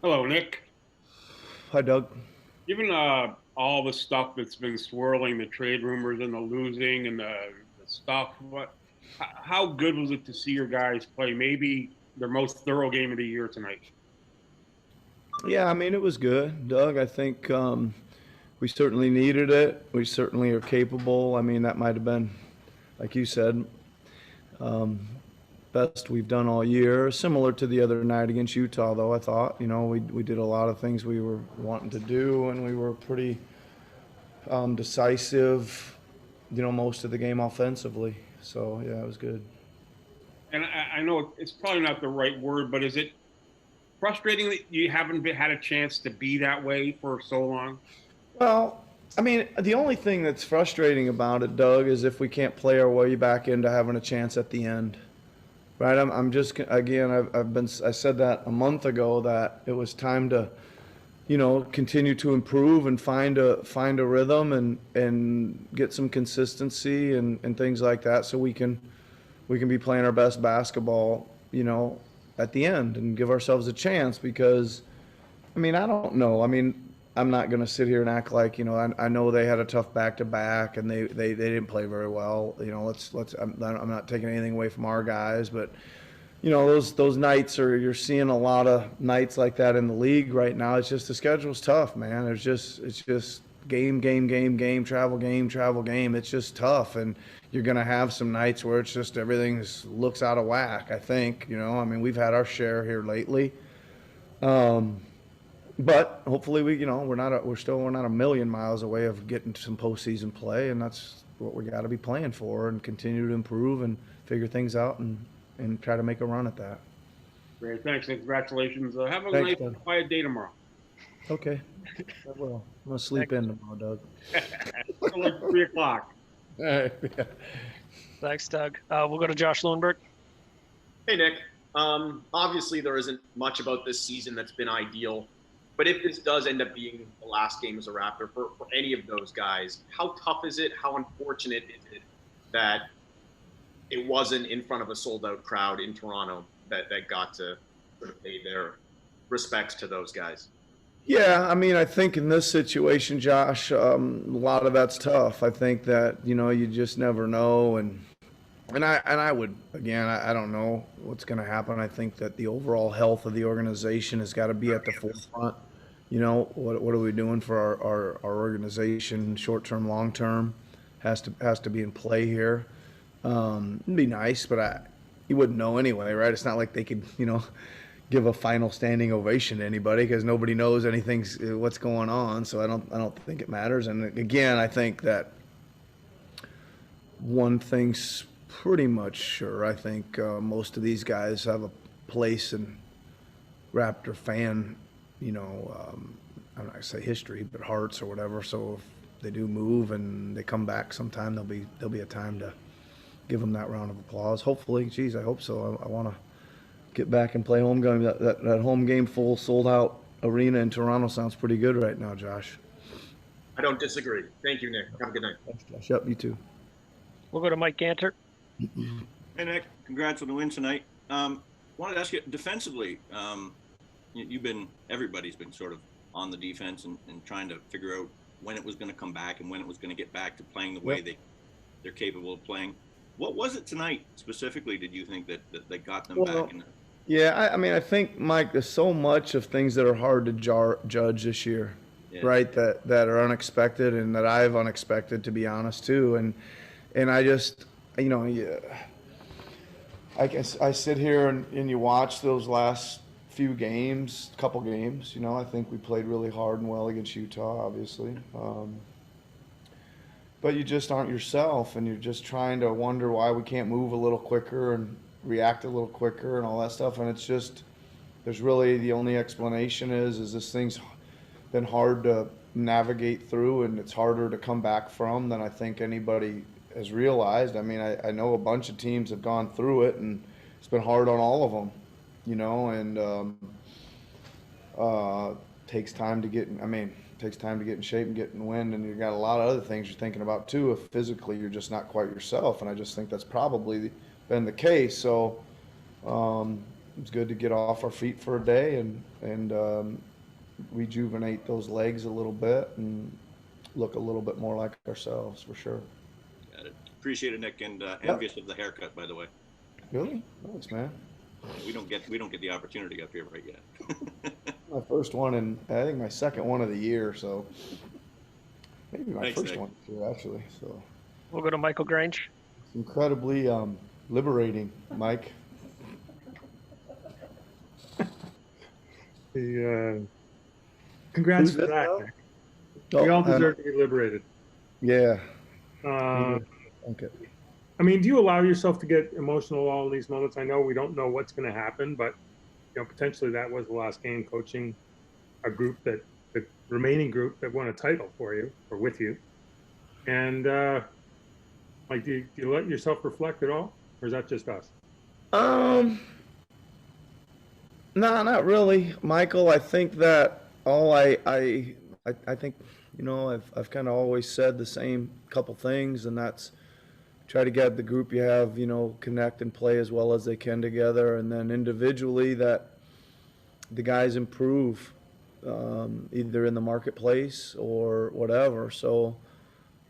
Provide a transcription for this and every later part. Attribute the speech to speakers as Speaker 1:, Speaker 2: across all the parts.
Speaker 1: Hello, Nick.
Speaker 2: Hi, Doug.
Speaker 1: Given all the stuff that's been swirling, the trade rumors and the losing and the stuff, how good was it to see your guys play maybe their most thorough game of the year tonight?
Speaker 2: Yeah, I mean, it was good, Doug. I think we certainly needed it. We certainly are capable. I mean, that might have been, like you said, best we've done all year. Similar to the other night against Utah, though, I thought. We did a lot of things we were wanting to do, and we were pretty decisive, most of the game offensively. So, yeah, it was good.
Speaker 1: And I know it's probably not the right word, but is it frustrating that you haven't had a chance to be that way for so long?
Speaker 2: Well, I mean, the only thing that's frustrating about it, Doug, is if we can't play our way back into having a chance at the end. Right? I'm just again. I said that a month ago that it was time to, continue to improve and find a rhythm and get some consistency and things like that, so we can be playing our best basketball, at the end and give ourselves a chance because I mean, I don't know. I mean, I'm not going to sit here and act like, I know they had a tough back to back and they didn't play very well. I'm not taking anything away from our guys, but, those nights you're seeing a lot of nights like that in the league right now. It's just the schedule's tough, man. It's just game, travel game. It's just tough. And you're going to have some nights where it's just everything looks out of whack, I think. I mean, we've had our share here lately. But hopefully we're not a million miles away of getting some postseason play, and that's what we got to be playing for, and continue to improve and figure things out and try to make a run at that.
Speaker 1: Great, thanks and congratulations. Have a
Speaker 2: Thanks,
Speaker 1: nice,
Speaker 2: Doug.
Speaker 1: quiet day tomorrow.
Speaker 2: Okay, I will. I'm gonna sleep
Speaker 3: Thanks,
Speaker 2: in tomorrow, Doug.
Speaker 1: So like 3 o'clock.
Speaker 2: All right.
Speaker 3: thanks, Doug. We'll go to Josh Lundberg.
Speaker 4: Hey, Nick. Obviously, there isn't much about this season that's been ideal. But if this does end up being the last game as a Raptor for any of those guys, how tough is it? How unfortunate is it that it wasn't in front of a sold out crowd in Toronto that got to sort of pay their respects to those guys?
Speaker 2: Yeah, I mean, I think in this situation, Josh, a lot of that's tough. I think that you just never know, and I would again, I don't know what's going to happen. I think that the overall health of the organization has got to be at the forefront. What are we doing for our organization, short term, long term, has to be in play here. It'd be nice, but you wouldn't know anyway, right? It's not like they could give a final standing ovation to anybody because nobody knows anything's what's going on. So I don't think it matters. And again, I think that one thing's pretty much sure. I think most of these guys have a place in Raptor fan, I'm not gonna say history, but hearts or whatever. So if they do move and they come back sometime, there'll be a time to give them that round of applause. Hopefully, geez, I hope so. I want to get back and play home game. That home game full sold out arena in Toronto sounds pretty good right now, Josh.
Speaker 4: I don't disagree. Thank you, Nick. Have a good night.
Speaker 2: Thanks, Josh. Yep, you too.
Speaker 3: We'll go to Mike Ganter.
Speaker 5: Hey, Nick, congrats on the win tonight. Wanted to ask you defensively. Everybody's been sort of on the defense and trying to figure out when it was going to come back and when it was going to get back to playing the way they're capable of playing. What was it tonight specifically? Did you think that got them
Speaker 2: Well,
Speaker 5: back?
Speaker 2: yeah, I mean, I think, Mike, there's so much of things that are hard to judge this year,
Speaker 5: Yeah.
Speaker 2: right? That are unexpected and that I've unexpected, to be honest, too. And I just, yeah, I guess I sit here and you watch those last few games, couple games. I think we played really hard and well against Utah, obviously. But you just aren't yourself, and you're just trying to wonder why we can't move a little quicker and react a little quicker and all that stuff. And it's just, there's really the only explanation is this thing's been hard to navigate through, and it's harder to come back from than I think anybody has realized. I mean, I know a bunch of teams have gone through it, and it's been hard on all of them, and takes time to get. I mean, takes time to get in shape and get in wind, and you got a lot of other things you're thinking about too. If physically you're just not quite yourself, and I just think that's probably been the case. So, it's good to get off our feet for a day and rejuvenate those legs a little bit and look a little bit more like ourselves for sure.
Speaker 5: Got it. Appreciate it, Nick, and
Speaker 2: Yep.
Speaker 5: envious of the haircut, by the way.
Speaker 2: Really? Thanks, man.
Speaker 5: We don't get the opportunity up here right yet.
Speaker 2: My first one and I think my second one of the year, so maybe my
Speaker 5: Thanks,
Speaker 2: first
Speaker 5: Nick.
Speaker 2: one too, actually. So
Speaker 3: We'll go to Michael Grange.
Speaker 2: it's incredibly liberating, Mike.
Speaker 6: Congrats
Speaker 2: Who's
Speaker 6: for
Speaker 2: this
Speaker 6: that,
Speaker 2: now?
Speaker 6: Nick. We all deserve to be liberated.
Speaker 2: Yeah.
Speaker 6: Uh,
Speaker 2: Okay.
Speaker 6: I mean, do you allow yourself to get emotional all in these moments? I know we don't know what's going to happen, but potentially that was the last game coaching a group the remaining group that won a title for you or with you. And like, do you let yourself reflect at all, or is that just us?
Speaker 2: No, not really, Michael. I think that all I think, I've kind of always said the same couple things, and that's try to get the group you have, connect and play as well as they can together, and then individually that the guys improve, either in the marketplace or whatever. So,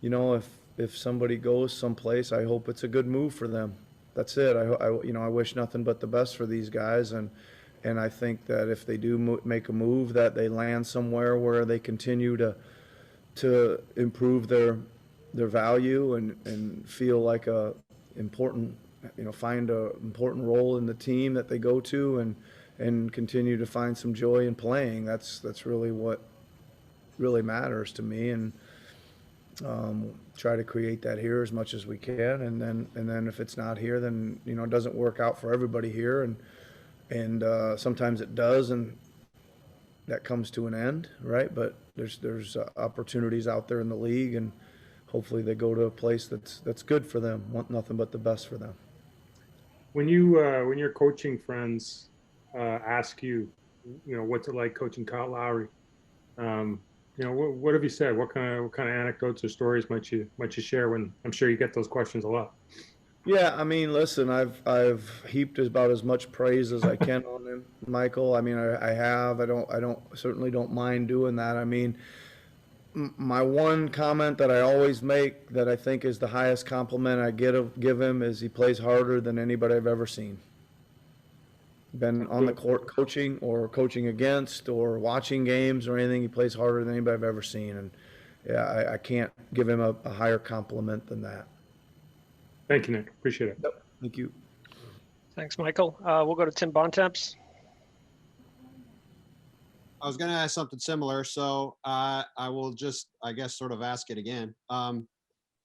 Speaker 2: if somebody goes someplace, I hope it's a good move for them. That's it. I wish nothing but the best for these guys, and I think that if they do make a move, that they land somewhere where they continue to improve their value and feel like a important, find a important role in the team that they go to and continue to find some joy in playing. That's really what really matters to me, and try to create that here as much as we can, and then if it's not here, then it doesn't work out for everybody here, and sometimes it does, and that comes to an end, right? But there's opportunities out there in the league, and hopefully they go to a place that's good for them. Want nothing but the best for them.
Speaker 6: When your coaching friends ask you, what's it like coaching Kyle Lowry? What have you said? What kind of anecdotes or stories might you share? When I'm sure you get those questions a lot.
Speaker 2: Yeah, I mean, listen, I've heaped about as much praise as I can on him, Michael. I mean, I have. I certainly don't mind doing that. I mean, my one comment that I always make that I think is the highest compliment I give him is he plays harder than anybody I've ever seen. Been on the court coaching or coaching against or watching games or anything, he plays harder than anybody I've ever seen. And yeah, I can't give him a higher compliment than that.
Speaker 6: Thank you, Nick. Appreciate it.
Speaker 2: Yep. Thank you.
Speaker 3: Thanks, Michael. We'll go to Tim Bontemps.
Speaker 7: I was going to ask something similar, so I will just, I guess, sort of ask it again.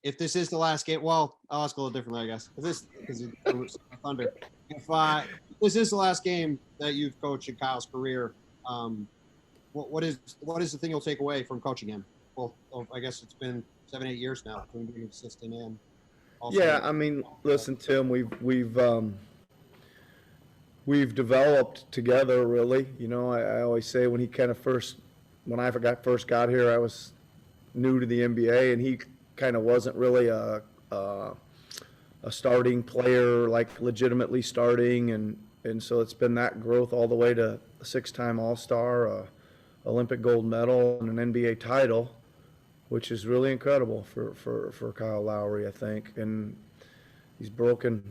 Speaker 7: If this is the last game, well, I'll ask a little differently, I guess. If this is Thunder, if this is the last game that you've coached in Kyle's career, what is the thing you'll take away from coaching him? Well, I guess it's been 7-8 years now between being assistant and also.
Speaker 2: Yeah, I mean, listen, Tim, we've developed together, really. I always say when I first got here, I was new to the NBA, and he kind of wasn't really a starting player, like legitimately starting, and so it's been that growth all the way to a 6-time All-Star, Olympic gold medal, and an NBA title, which is really incredible for Kyle Lowry, I think. And he's broken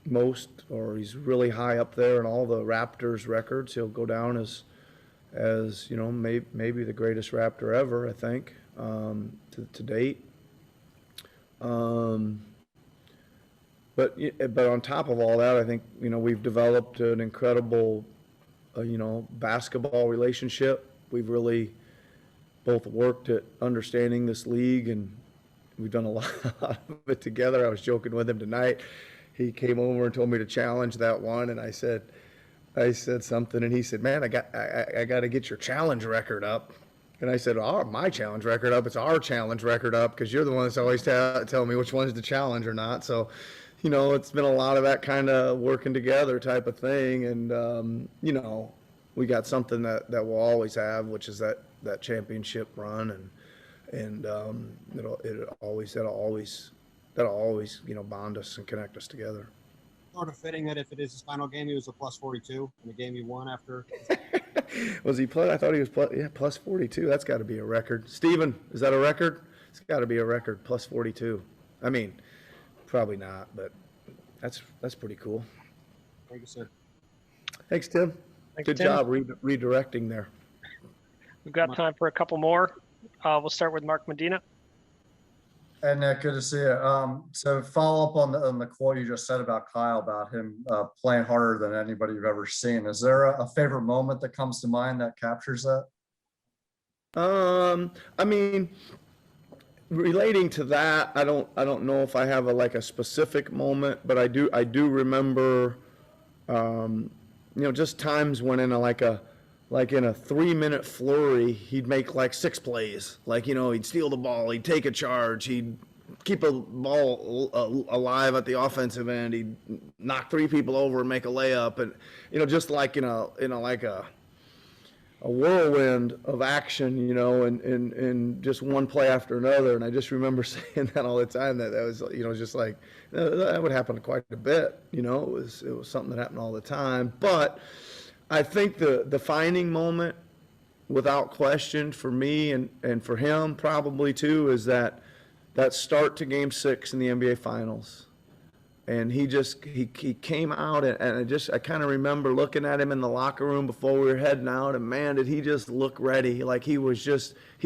Speaker 2: he's really high up there in all the Raptors records. He'll go down as maybe the greatest Raptor ever, I think, to date. But on top of all that, I think we've developed an incredible basketball relationship. We've really both worked at understanding this league, and we've done a lot of it together. I was joking with him tonight. He came over and told me to challenge that one, and I said something, and he said, "Man, I got to get your challenge record up." And I said, "Oh, my challenge record up? It's our challenge record up, because you're the one that's always telling me which one's to challenge or not." So, it's been a lot of that kind of working together type of thing, and we got something that we'll always have, which is that championship run, and that'll always bond us and connect us together.
Speaker 7: sort of fitting that if it is his final game, he was a plus 42 in the game he won after.
Speaker 2: Was he plus? I thought he was plus 42. That's got to be a record. Steven, is that a record? It's got to be a record, plus 42. I mean, probably not, but that's pretty cool.
Speaker 7: Thank you, sir.
Speaker 2: Thanks, Tim.
Speaker 3: Thanks,
Speaker 2: Good
Speaker 3: Tim.
Speaker 2: job redirecting there.
Speaker 3: We've got time for a couple more. We'll start with Mark Medina.
Speaker 8: Hey, Nick, good to see you. So follow up on the quote you just said about Kyle, about him playing harder than anybody you've ever seen. Is there a favorite moment that comes to mind that captures that?
Speaker 2: I mean, relating to that, I don't know if I have a specific moment, but I do remember, just times when in a 3-minute flurry, he'd make 6 plays. He'd steal the ball, he'd take a charge, he'd keep a ball alive at the offensive end, he'd knock 3 people over and make a layup, and just a whirlwind of action, and just one play after another. And I just remember saying that all the time. That was, just that would happen quite a bit. It was something that happened all the time. But I think the defining moment, without question, for me and for him probably too, is that start to Game 6 in the NBA Finals. And he came out, and I kind of remember looking at him in the locker room before we were heading out, and man, did he just look ready. Like he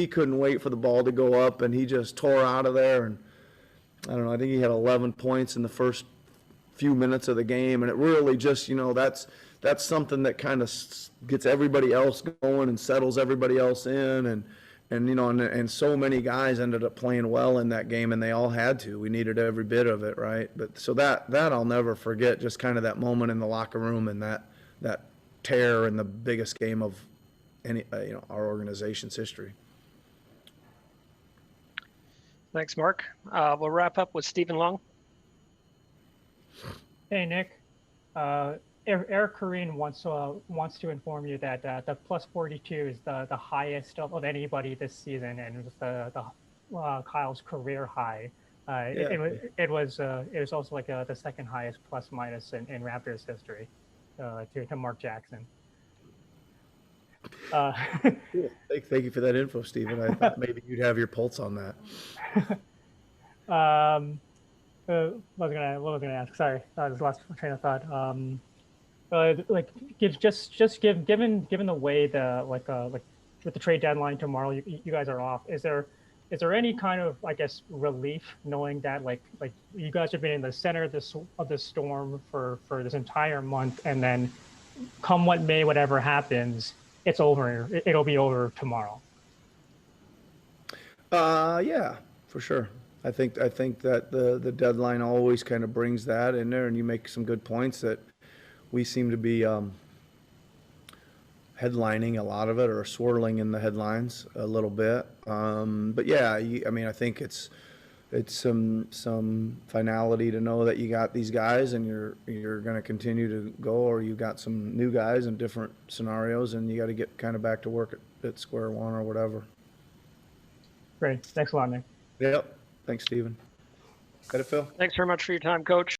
Speaker 2: couldn't wait for the ball to go up, and he just tore out of there. And I don't know, I think he had 11 points in the first few minutes of the game, and it really just, that's something that kind of gets everybody else going and settles everybody else in, and so many guys ended up playing well in that game, and they all had to. We needed every bit of it, right? But so that I'll never forget, just kind of that moment in the locker room and that tear in the biggest game of any our organization's history.
Speaker 3: Thanks, Mark. We'll wrap up with Stephen Long.
Speaker 9: Hey, Nick. Eric Koreen wants to inform you that the plus 42 is the highest of anybody this season, and it was the Kyle's career high. It was also the second highest plus minus in Raptors history, to Mark Jackson.
Speaker 2: Cool. Thank you for that info, Stephen. I thought maybe you'd have your pulse on that.
Speaker 9: What was I gonna ask? Sorry, that was the last train of thought. Given the way with the trade deadline tomorrow, you guys are off. Is there any kind of, I guess, relief knowing that like you guys have been in the center of the storm for this entire month, and then come what may, whatever happens, it's over. It'll be over tomorrow.
Speaker 2: Yeah, for sure. I think that the deadline always kind of brings that in there, and you make some good points that we seem to be headlining a lot of it, or swirling in the headlines a little bit. But yeah, I think it's some finality to know that you got these guys and you're going to continue to go, or you got some new guys in different scenarios, and you got to get kind of back to work at square one or whatever.
Speaker 9: Great. Thanks a lot, Nick.
Speaker 2: Yep. Thanks, Stephen. Got it, Phil?
Speaker 3: Thanks very much for your time, Coach.